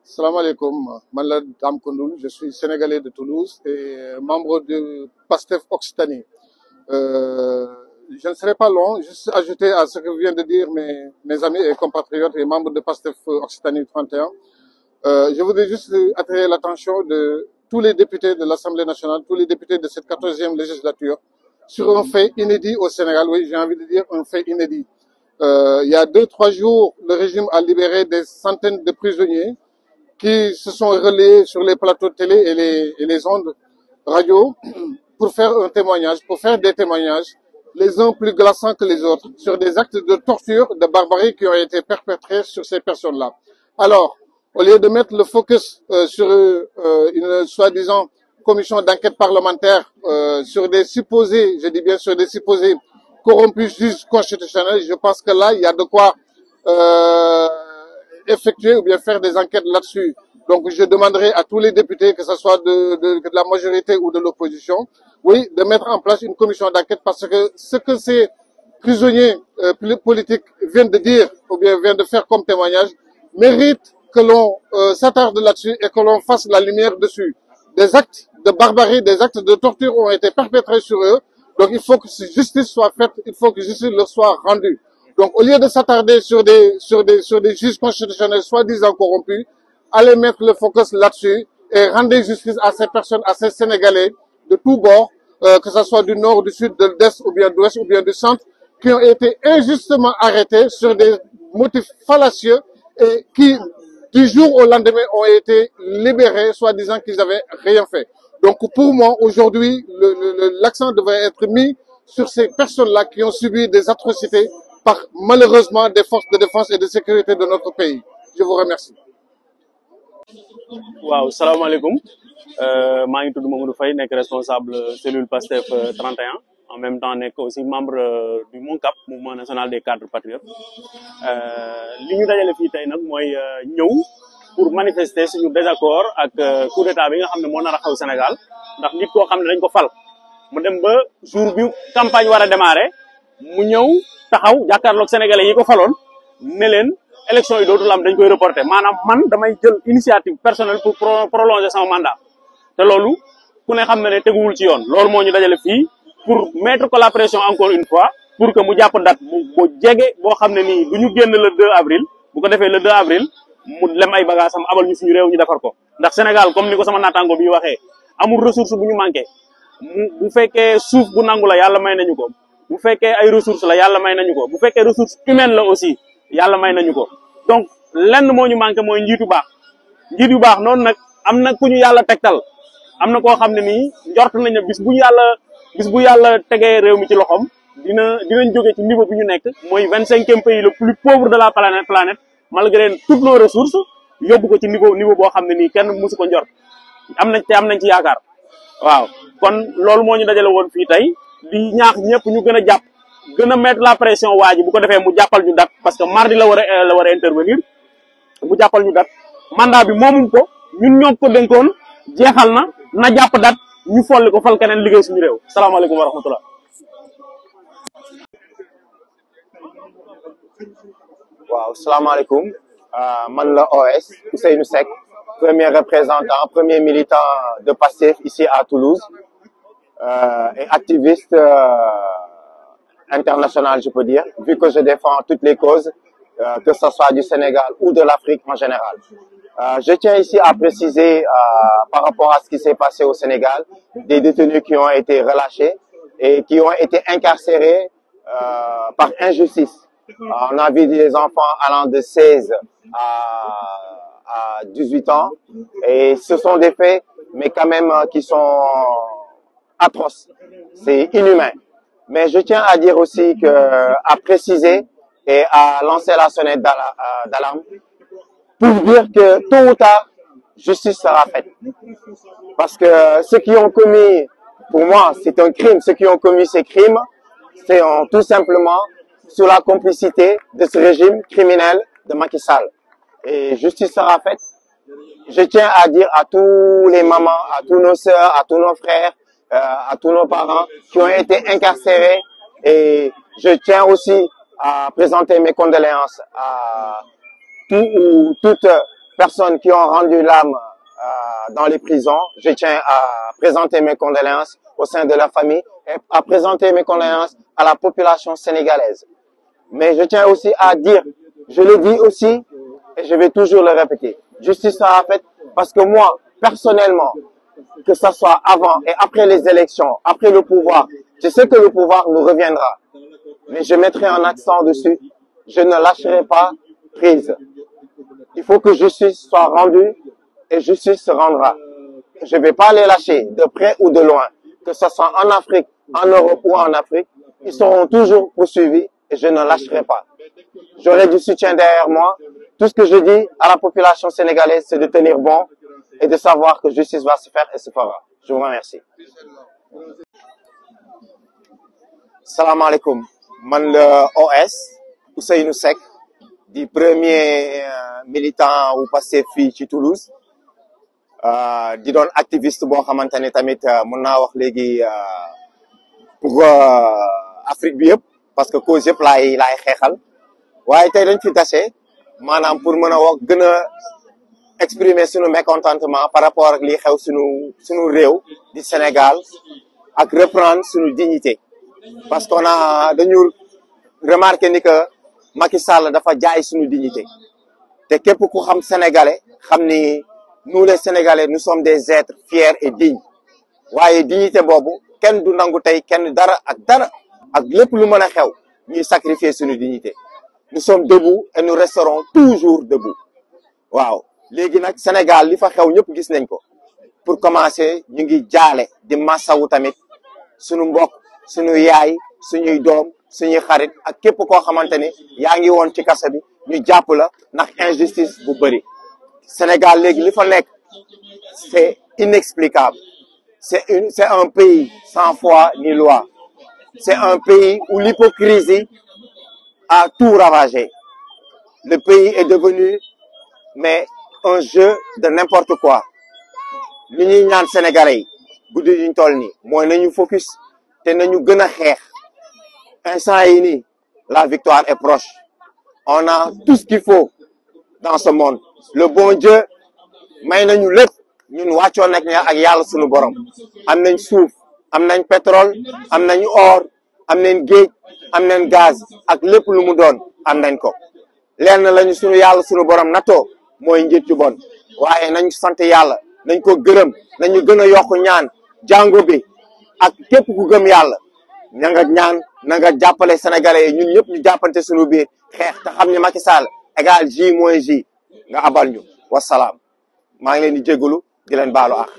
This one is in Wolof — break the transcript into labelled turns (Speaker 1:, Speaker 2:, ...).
Speaker 1: Salam alaikum, Malad Damkondoul, je suis sénégalais de Toulouse et membre de PASTEF Occitanie. Je ne serai pas long, juste ajouter à ce que viennent de dire mes amis et compatriotes et membres de PASTEF Occitanie 31. Je voudrais juste attirer l'attention de tous les députés de l'Assemblée nationale, tous les députés de cette 14e législature, sur un fait inédit au Sénégal. Oui, j'ai envie de dire un fait inédit. Il y a 2-3 jours, le régime a libéré des centaines de prisonniers qui se sont relayés sur les plateaux de télé et les ondes radio pour faire un témoignage, pour faire des témoignages, les uns plus glaçants que les autres, sur des actes de torture, de barbarie qui ont été perpétrés sur ces personnes-là. Alors, au lieu de mettre le focus sur une soi-disant commission d'enquête parlementaire, sur des supposés, je dis bien sur des supposés corrompus juges constitutionnels, je pense que là, il y a de quoi effectuer ou bien faire des enquêtes là-dessus. Donc, je demanderai à tous les députés, que ce soit de la majorité ou de l'opposition, oui, de mettre en place une commission d'enquête parce que ce que ces prisonniers politiques viennent de dire ou bien viennent de faire comme témoignage mérite que l'on s'attarde là-dessus et que l'on fasse la lumière dessus. Des actes de barbarie, des actes de torture ont été perpétrés sur eux. Donc, il faut que justice soit faite, il faut que justice leur soit rendue. Donc, au lieu de s'attarder sur des juges constitutionnels soi-disant corrompus, allez mettre le focus là-dessus et rendez justice à ces personnes, à ces Sénégalais de tous bords, que ce soit du nord, du sud, de l'est ou bien de l'ouest ou bien du centre, qui ont été injustement arrêtés sur des motifs fallacieux et qui, du jour au lendemain, ont été libérés, soi-disant qu'ils n'avaient rien fait. Donc, pour moi, aujourd'hui, l'accent devrait être mis sur ces personnes-là qui ont subi des atrocités par, malheureusement, des forces de défense et de sécurité de notre pays. Je vous remercie.
Speaker 2: Waaw salaamaaleykum maa ngi tudd Mamadou Faye nekk responsable cellule PASTEF 31 en même temps nekk aussi membre du MONCAP mouvement national des cadres patriotes li ñu dajale fii tey nag mooy ñëw pour manifester suñu désaccord ak coup d'état bi nga xam ne moo nar a xew Sénégal ndax nit koo xam ne dañ ko fal mu dem ba jour bi campagne war a démarrer mu ñëw taxaw jàkkaarloog sénégalais yi ko faloon ne leen élection yi dootul am dañ koy reporter maanaam man damay jël initiative personnelle pour prolonger sama mandat te loolu ku ne xam na ne teguwul ci yoon loolu moo ñu dajale fii pour mettre ko la pression encore une fois pour que mu jàpp date bu jege boo xam ne nii du ñu génn le 2 avril bu ko defee le 2 avril mu lem ay bagages am abal ñu suñu réew ñu defar ko ndax Sénégal comme ni ko sama naataango bi waxee amul ressource bu ñu manqué bu fekkee suuf bu nangu la yàlla may nañu ko bu fekkee ay ressources la yàlla may nañu ko bu fekkee ressource humaine la aussi yàlla may nañu ko donc lenn moo ñu manqué mooy njiit yu baax noonu nag am na ku ñu yàlla tegtal am na koo xam ne nii njort nañ ne bis bu yàlla tegee réew mi ci loxoom dinañ jóge ci niveau bi ñu nekk mooy 25e pays le plus pauvre de la planète malgré toutes nos ressources yóbbu ko ci niveau boo xam ne nii kenn musu ko njort am nañ ci yaakaar waaw kon loolu moo ñu dajale woon fii tey di ñaax ñëpp ñu gën a jàpp gën a mettre la pression waa ji bu ko defee mu jàppal ñu date parce que mardi la war a intervenir mu jàppal ñu date mandat bi moomuñ ko ñun ñoo ko dénkoon jeexal na jàpp date ñu folli ko fal keneen liggéey suñu réew salaamaaleykum wa rahmatullah.
Speaker 3: waaw salaamaaleykum man la OS Ousseynou Seck premier représentant premier militant de PASTEF ici à Toulouse et activiste international, je peux dire, vu que je défends toutes les causes, que ce soit du Sénégal ou de l'Afrique en général. Je tiens ici à préciser par rapport à ce qui s'est passé au Sénégal, des détenus qui ont été relâchés et qui ont été incarcérés par injustice. On a vu des enfants allant de 16 à 18 ans et ce sont des faits, mais quand même qui sont atroces. C'est inhumain. Mais je tiens à dire aussi à préciser et à lancer la sonnette d'alarme pour dire que tôt ou tard, justice sera faite. Parce que ceux qui ont commis, pour moi, c'est un crime. Ceux qui ont commis ces crimes, c'est tout simplement sous la complicité de ce régime criminel de Macky Sall. Et justice sera faite. Je tiens à dire à tous les mamans, à tous nos sœurs, à tous nos frères, à tous nos parents qui ont été incarcérés et je tiens aussi à présenter mes condoléances à toutes personnes qui ont rendu l'âme dans les prisons. Je tiens à présenter mes condoléances au sein de la famille et à présenter mes condoléances à la population sénégalaise. Mais je tiens aussi à dire, je le dis aussi et je vais toujours le répéter, justice sera faite parce que moi, personnellement, que ça soit avant et après les élections, après le pouvoir, je sais que le pouvoir nous reviendra. Mais je mettrai un accent dessus, je ne lâcherai pas prise. Il faut que justice soit rendue et justice se rendra. Je ne vais pas les lâcher de près ou de loin, que ce soit en Afrique, en Europe ou en Afrique. Ils seront toujours poursuivis et je ne lâcherai pas. J'aurai du soutien derrière moi. Tout ce que je dis à la population sénégalaise, c'est de tenir bon et de savoir que justice va se faire et se fera. Je vous remercie. Salam alaikum. Man le OS, Ousseynou Seck, du premier militant ou passé fii ci Toulouse. Di doon activiste boo xamante ne tamit mën naa wax léegi pour Afrique bi yëpp parce que cause yëpp laay xeexal waaye tey dañ fi tase maanaam pour mën a wax gën a exprimer sunu mécontentement par rapport ak lii xew sunu réew di Sénégal ak reprendre sunu dignité parce qu'on a dañu remarqué ni que Macky Sall dafa jaay sunu dignité te képp ku xam sénégalais xam ni nous les Sénégalais nous sommes des êtres fiers et dignes waaye dignité boobu kenn du nangu tey kenn dara ak lépp lu mën a xew ñuy sacrifier suñu dignité nous sommes debout et nous resterons toujours debout waaw léegi nag Sénégal li fa xew ñëpp gis nañ ko pour commencer ñu ngi jaale di massawu tamit suñu mbokk suñu yaay suñuy doom suñuy xarit ak képp koo xamante ni yaa ngi woon ci kaso bi ñu jàpp la ndax injustice bu bëri Sénégal léegi li fa nekk c'est inexplicable c'est un pays sans foi ni loi c'est un pays où l'hypocrisie a tout ravagé le pays est devenu mais un jeu de n'importe quoi li ñuy ñaan Sénégalais yi guddi yuñ toll nii mooy nañu focus te nañu gën a xeex instant yi nii la victoire est proche on a tout ce qu'il faut dans ce monde le bon Dieu may nañu lépp ñun wàccoon nag ña ak yàlla sunu borom am nañ suuf am nañ pétrole am nañ or am nañ géej am nañ gaz ak lépp lu mu doon am nañ ko lenn lañu sunu yàlla sunu borom natoo mooy njiit yu bon waaye nañ sant yàlla nañ ko gërëm nañu gën a yokk ñaan jàngo bi ak képp ku gëm yàlla na nga ñaan na nga jàppale sénégalais yi ñun ñëpp ñu jàppante sunu biir xeex te xam ne Macky Sall égal J moins J nga abal ñu wasalaam maa ngi leen di jégalu di leen baalu ak